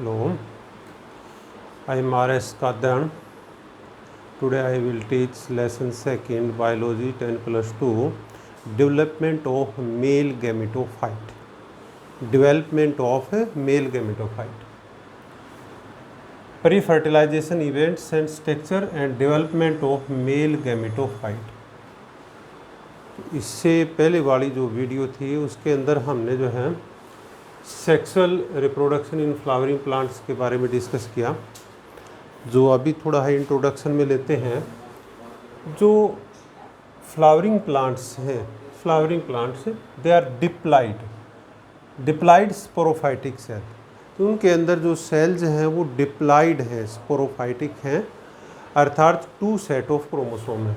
Hello, I am R.S. Kaddan. Today I will teach lesson 2 Biology 10+2 Development of male gametophyte. Development of male gametophyte. Pre-fertilization events and structure and development of male gametophyte. इससे पहले वाली जो video थी उसके अंदर हमने जो है sexual reproduction in flowering plants के बारे में डिस्कस किया। जो अभी थोड़ा है इंट्रोडक्शन में लेते हैं। जो flowering plants they are diploid sporophytic cell. तो उनके अंदर जो सेल्स हैं वो डिप्लाइड हैं, स्पोरोफाइटिक हैं, अर्थात 2 सेट ऑफ क्रोमोसोम है।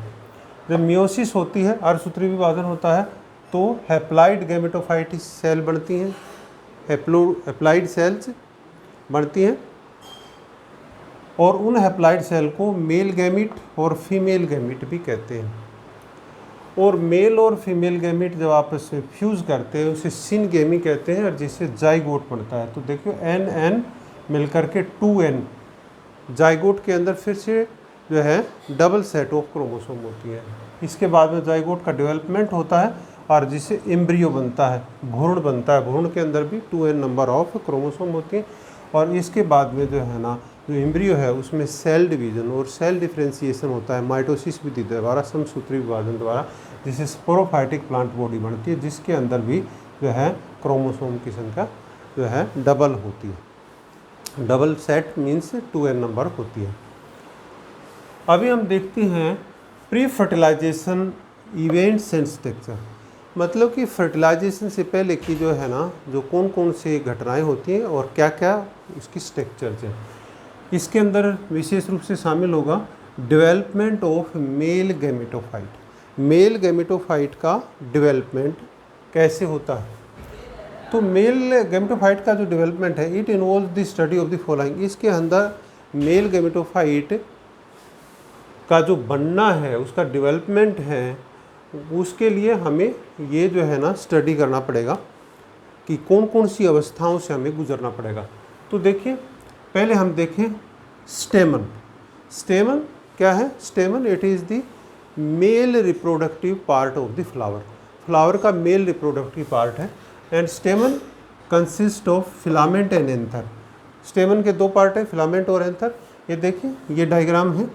जब मियोसिस होती है, अर्धसूत्री विभाजन होता है, तो हैप्लाइड गैमेटोफाइटिक सेल बनती हैं, हैप्लाइड सेल्स बनती हैं, और उन हैप्लाइड सेल को मेल गैमिट और फीमेल गैमिट भी कहते हैं। और मेल और फीमेल गैमिट जब आपस में फ्यूज़ करते हैं उसे सिनगेमी कहते हैं, और जिससे जाइगोट बनता है। तो देखियो NN मिलकर के 2N, जाइगोट के अंदर फिर से जो है डबल सेट ऑफ क्रोमोसोम होती है। इसके बाद में जाइगोट का डेवलपमेंट होता है और जिससे एम्ब्रियो बनता है, भ्रूण बनता है। भ्रूण के अंदर भी 2N नंबर ऑफ क्रोमोसोम होती हैं। और इसके बाद में जो है ना, जो एम्ब्रियो है उसमें सेल डिवीज़न और सेल डिफ्रेंसिएशन होता है माइटोसिस विधि द्वारा, समसूत्री विभाजन द्वारा, जिससे स्पोरोफाइटिक प्लांट बॉडी बनती है, जिसके अंदर भी जो है क्रोमोसोम की संख्या जो है डबल होती है। Double set means 2N number होती है। अभी हम देखते हैं pre fertilisation events and structure. मतलब कि फर्टिलाइजेशन से पहले की जो है ना, जो कौन कौन से घटनाएं होती हैं और क्या क्या उसकी स्ट्रक्चर्स हैं। इसके अंदर विशेष रूप से शामिल होगा development of male gametophyte. Male gametophyte का डेवलपमेंट कैसे होता है? तो मेल गैमेटोफाइट का जो डेवलपमेंट है, it involve the study of the following. इसके अंदर मेल गैमेटोफाइट का जो बनना है, उसका डेवलपमेंट है, उसके लिए हमें ये जो है ना स्टडी करना पड़ेगा कि कौन कौन सी अवस्थाओं से हमें गुजरना पड़ेगा। तो देखिए, पहले हम देखें स्टेमन। स्टेमन क्या है? स्टेमन it is the male reproductive part of the flower. Flower का मेल रिप्रोडक्टिव पार्ट है। And स्टेमन consist of filament and anther. स्टेमन के 2 पार्ट है, फिलामेंट और एंथर। ये देखिए, ये डायग्राम है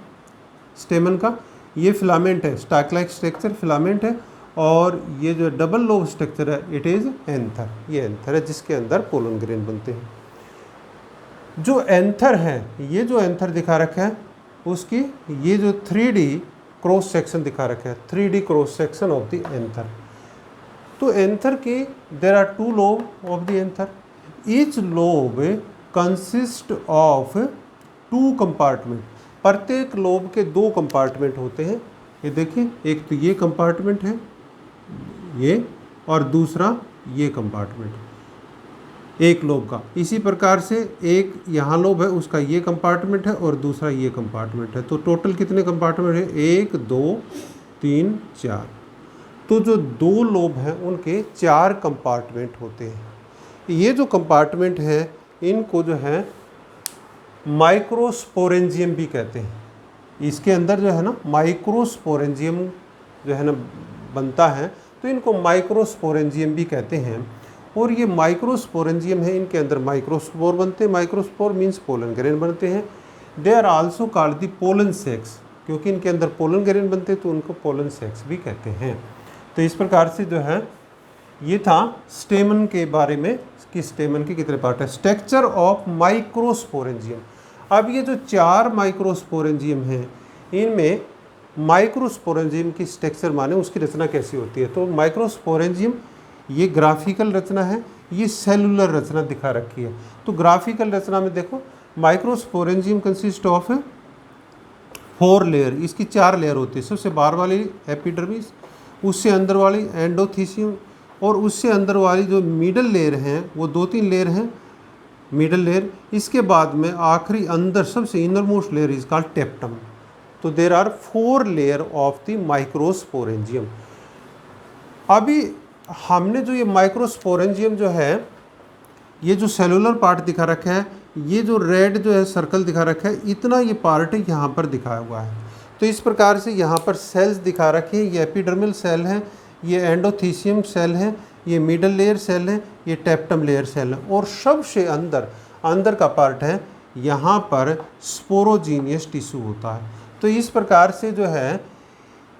स्टेमन का। ये फिलामेंट है, स्टाक लाइक स्ट्रक्चर फिलामेंट है, और ये जो डबल लोब स्ट्रक्चर है इट इज़ एंथर। ये एंथर है जिसके अंदर पोलन ग्रेन बनते हैं। जो एंथर है, ये जो एंथर दिखा रखा है उसकी ये जो 3D क्रॉस सेक्शन दिखा रखा है, 3D cross section of the anther. तो एंथर के there are 2 lobe of the anther. Each lobe consist of 2 compartment. प्रत्येक लोब के 2 कंपार्टमेंट होते हैं। ये देखिए, एक तो ये कंपार्टमेंट है ये, और दूसरा ये कंपार्टमेंट एक लोब का। इसी प्रकार से एक यहाँ लोब है, उसका ये कंपार्टमेंट है और दूसरा ये कंपार्टमेंट है। तो टोटल कितने कंपार्टमेंट है? 1 2 3 4। तो जो 2 लोब हैं उनके 4 कंपार्टमेंट होते हैं। ये जो कंपार्टमेंट है इनको जो है माइक्रोस्पोरेंजियम भी कहते हैं। इसके अंदर जो है ना माइक्रोस्पोरेंजियम जो है ना बनता है, तो इनको माइक्रोस्पोरेंजियम भी कहते हैं। और ये माइक्रोस्पोरेंजियम है, इनके अंदर माइक्रोस्पोर बनते हैं। माइक्रोस्पोर मीन्स पोलन ग्रेन बनते हैं। They are also called the pollen sacs, क्योंकि इनके अंदर पोलन ग्रेन बनते हैं तो उनको पोलन सेक्स भी कहते हैं। तो इस प्रकार से जो है ये था स्टेमन के बारे में कि स्टेमन के कितने पार्ट है। Structure of microsporangium. अब ये जो 4 माइक्रोस्पोरेंजियम हैं, इनमें माइक्रोस्पोरेंजियम की स्ट्रक्चर माने उसकी रचना कैसी होती है। तो माइक्रोस्पोरेंजियम ये ग्राफिकल रचना है, ये सेलुलर रचना दिखा रखी है। तो ग्राफिकल रचना में देखो, माइक्रोस्पोरेंजियम कंसिस्ट ऑफ 4 लेयर। इसकी 4 लेयर होती है। सबसे बाहर वाली एपिडर्मिस, उससे अंदर वाली एंडोथीसियम, और उससे अंदर वाली जो मिडल लेयर हैं वो 2-3 लेयर हैं मिडल लेयर। इसके बाद में आखिरी अंदर सबसे innermost layer is called tapetum. तो there are 4 layer of the microsporangium. अभी हमने जो ये माइक्रोस्पोरेंजियम जो है, ये जो सेलुलर पार्ट दिखा रखा है, ये जो रेड जो है सर्कल दिखा रखा है, इतना ये पार्ट यहाँ पर दिखाया हुआ है। तो इस प्रकार से यहाँ पर सेल्स दिखा रखे हैं। ये एपिडर्मल सेल है, ये एंडोथीसियम सेल है, ये मिडल लेयर सेल है, ये टेप्टम लेयर सेल है, और सबसे अंदर का पार्ट है, यहाँ पर स्पोरोजीनियस टिश्यू होता है। तो इस प्रकार से जो है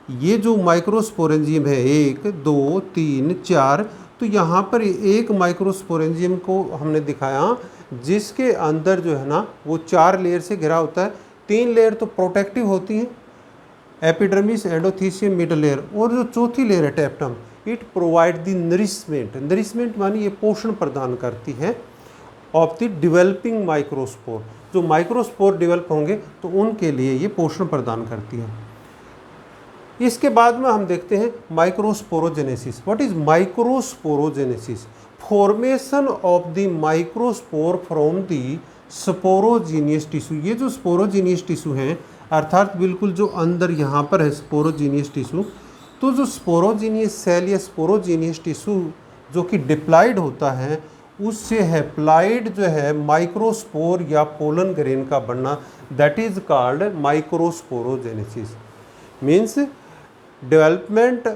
ये जो माइक्रोस्पोरेंजियम है 1 2 3 4, तो यहाँ पर एक माइक्रोस्पोरेंजियम को हमने दिखाया जिसके अंदर जो है ना वो 4 लेयर से घिरा होता है। 3 लेयर तो प्रोटेक्टिव होती हैं, एपिडर्मिस, एंडोथीसियम, मिडल लेयर, और जो चौथी लेयर है टेप्टम, इट प्रोवाइड द नरिशमेंट मानी ये पोषण प्रदान करती है ऑफ द डेवलपिंग माइक्रोस्पोर। जो माइक्रोस्पोर डेवलप होंगे तो उनके लिए ये पोषण प्रदान करती है। इसके बाद में हम देखते हैं microsporogenesis. What is microsporogenesis? Formation of the microspore from the sporogenous tissue. ये जो स्पोरोजीनियस टिश्यू हैं, अर्थात बिल्कुल जो अंदर यहाँ पर है स्पोरोजीनियस टिश्यू, तो जो स्पोरोजीनियस सेल या स्पोरोजीनियस टिश्यू जो कि डिप्लॉइड होता है, उससे हैप्लॉइड जो है माइक्रोस्पोर या पोलन ग्रेन का बनना, that is called microsporogenesis. Means development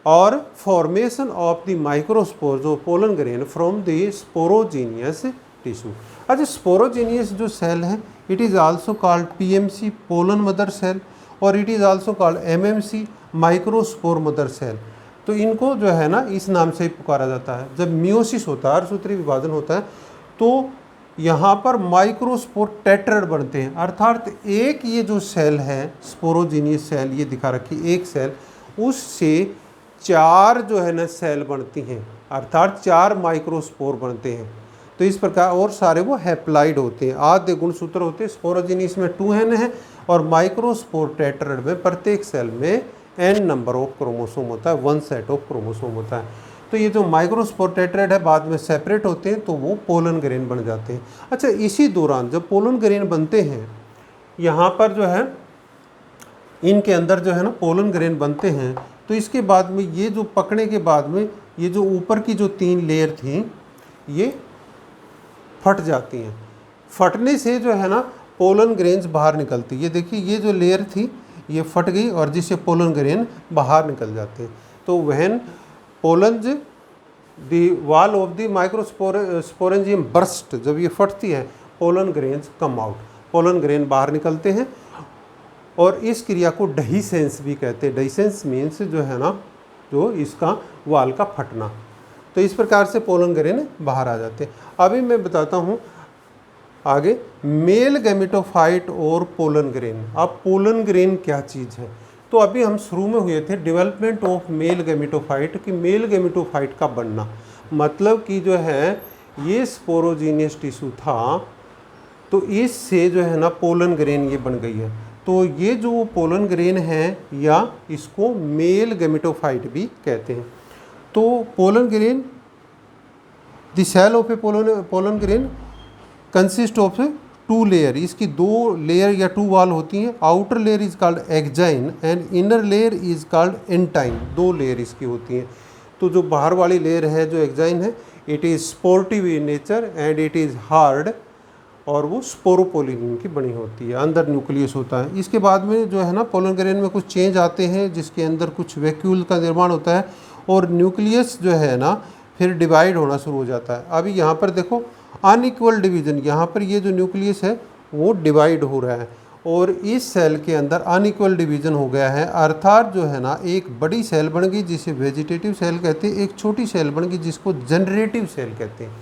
और फॉर्मेशन ऑफ द माइक्रोस्पोर जो pollen grain from the sporogenous tissue. अच्छा, स्पोरोजीनियस जो सेल है, it is also called PMC pollen mother cell, और it is also called MMC microspore mother cell. तो इनको जो है ना इस नाम से ही पुकारा जाता है। जब मियोसिस होता है, अर्धसूत्री विभाजन होता है, तो यहाँ पर माइक्रोस्पोर टेट्राड बनते हैं, अर्थात एक ये जो सेल है स्पोरोजीनियस सेल, ये दिखा रखी एक सेल, उससे 4 जो है ना सेल बनती हैं, अर्थात 4 माइक्रोस्पोर बनते हैं। तो इस प्रकार, और सारे वो हैप्लॉइड होते हैं, आद्य गुणसूत्र होते हैं। स्पोरोजीनियस में 2 n है, और माइक्रोस्पोर टेट्राड में प्रत्येक सेल में n नंबर ऑफ क्रोमोसोम होता है, 1 सेट ऑफ क्रोमोसोम होता है। तो ये जो माइक्रोस्पोर टेट्राड है बाद में सेपरेट होते हैं, तो वो पोलन ग्रेन बन जाते हैं। अच्छा, इसी दौरान जब पोलन ग्रेन बनते हैं, यहाँ पर जो है इनके अंदर जो है ना पोलन ग्रेन बनते हैं, तो इसके बाद में ये जो पकने के बाद में ये जो ऊपर की जो 3 लेयर थी ये फट जाती हैं। फटने से जो है ना पोलन ग्रेन्स बाहर निकलती है। ये देखिए, ये जो लेयर थी ये फट गई, और जिससे पोलन ग्रेन बाहर निकल जाते हैं। तो when pollens the wall of the microsporangium burst, जब ये फटती है, pollen grains come out, pollen grain बाहर निकलते हैं, और इस क्रिया को डहीसेंस भी कहते हैं। डहीसेंस मीन्स जो है ना जो इसका वाल का फटना। तो इस प्रकार से पोलन ग्रेन बाहर आ जाते हैं। अभी मैं बताता हूँ आगे मेल गैमेटोफाइट और पोलन ग्रेन। अब पोलन ग्रेन क्या चीज़ है? तो अभी हम शुरू में हुए थे डेवलपमेंट ऑफ मेल गैमेटोफाइट, कि मेल गैमेटोफाइट का बनना, मतलब कि जो है ये स्पोरोजीनियस टिश्यू था, तो इससे जो है ना पोलन ग्रेन ये बन गई है। तो ये जो पोलन ग्रेन है, या इसको मेल गैमेटोफाइट भी कहते हैं। तो pollen grain, the cell of a pollen grain consist of 2 layer. इसकी 2 लेयर या 2 वॉल होती हैं। Outer layer is called exine and inner layer is called intine. 2 layer इसकी होती हैं। तो जो बाहर वाली लेयर है जो एक्जाइन है, it is sportive in nature and it is hard, और वो स्पोरोपोलिन की बनी होती है, अंदर न्यूक्लियस होता है। इसके बाद में जो है ना पोलन ग्रेन में कुछ चेंज आते हैं, जिसके अंदर कुछ वैक्यूल का निर्माण होता है, और न्यूक्लियस जो है ना फिर डिवाइड होना शुरू हो जाता है। अभी यहाँ पर देखो अनइक्वल डिवीजन, यहाँ पर ये जो न्यूक्लियस है वो डिवाइड हो रहा है, और इस सेल के अंदर अनइक्वल डिवीजन हो गया है, अर्थात जो है ना एक बड़ी सेल बन गई जिसे वेजिटेटिव सेल कहते हैं, एक छोटी सेल बन गई जिसको जनरेटिव सेल कहते हैं।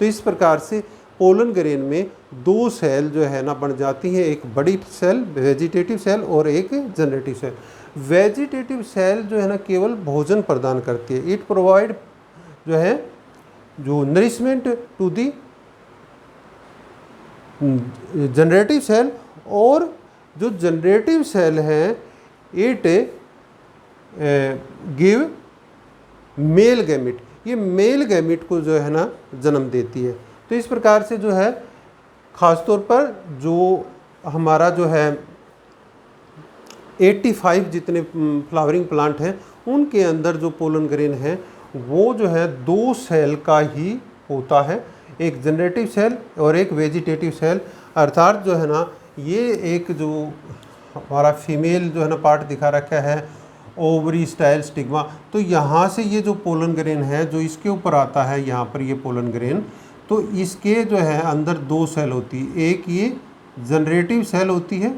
तो इस प्रकार से पोलन ग्रेन में 2 सेल जो है ना बन जाती हैं, एक बड़ी सेल वेजिटेटिव सेल और एक जनरेटिव सेल। वेजिटेटिव सेल जो है ना केवल भोजन प्रदान करती है, इट प्रोवाइड जो है जो nourishment to the generative cell, और जो जनरेटिव सेल है इट गिव मेल गैमिट, ये मेल गैमिट को जो है ना जन्म देती है। तो इस प्रकार से जो है ख़ासतौर पर जो हमारा जो है 85 जितने फ्लावरिंग प्लांट हैं उनके अंदर जो पोलन ग्रेन है वो जो है 2 सेल का ही होता है। एक जनरेटिव सेल और एक वेजिटेटिव सेल। अर्थात जो है ना ये एक जो हमारा फीमेल जो है ना पार्ट दिखा रखा है ओवरी स्टाइल स्टिग्मा, तो यहाँ से ये जो पोलन ग्रेन है जो इसके ऊपर आता है, यहाँ पर ये पोलन ग्रेन, तो इसके जो है अंदर दो सेल होती है, एक ये जनरेटिव सेल होती है,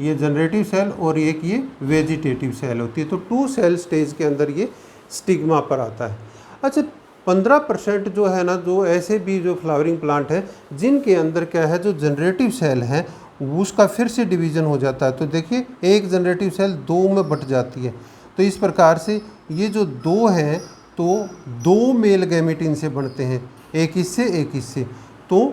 ये जनरेटिव सेल, और एक ये वेजिटेटिव सेल होती है। तो 2 सेल स्टेज के अंदर ये स्टिग्मा पर आता है। अच्छा 15% जो है ना जो ऐसे भी जो फ्लावरिंग प्लांट है जिनके अंदर क्या है जो जनरेटिव सेल है उसका फिर से डिवीज़न हो जाता है। तो देखिए एक जनरेटिव सेल 2 में बट जाती है। तो इस प्रकार से ये जो 2 हैं तो 2 मेल गैमेट इनसे बनते हैं, एक इससे एक इससे। तो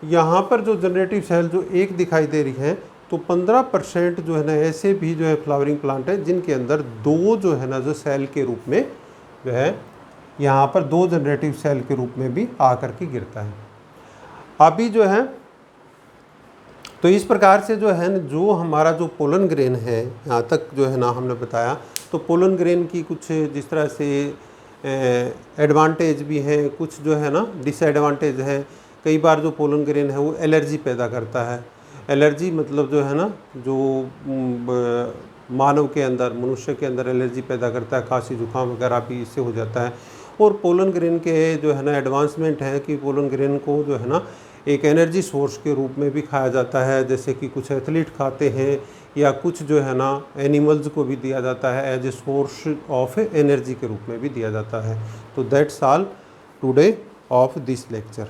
यहाँ पर जो जनरेटिव सेल जो एक दिखाई दे रही है तो 15% जो है ना ऐसे भी जो है फ्लावरिंग प्लांट है जिनके अंदर 2 जो है ना जो सेल के रूप में जो है यहाँ पर 2 जनरेटिव सेल के रूप में भी आकर के गिरता है। अभी जो है तो इस प्रकार से जो है न जो हमारा जो पोलन ग्रेन है यहाँ तक जो है ना हमने बताया, तो पोलन ग्रेन की कुछ जिस तरह से एडवांटेज भी हैं, कुछ जो है ना डिसएडवांटेज है। कई बार जो पोलन ग्रेन है वो एलर्जी पैदा करता है। एलर्जी मतलब जो है ना जो मानव के अंदर, मनुष्य के अंदर एलर्जी पैदा करता है, खांसी जुकाम वगैरह भी इससे हो जाता है। और पोलन ग्रेन के जो है ना एडवांसमेंट है कि पोलन ग्रेन को जो है ना एक एनर्जी सोर्स के रूप में भी खाया जाता है, जैसे कि कुछ एथलीट खाते हैं, या कुछ जो है ना एनिमल्स को भी दिया जाता है as a source of energy के रूप में भी दिया जाता है। तो that's all today of this lecture.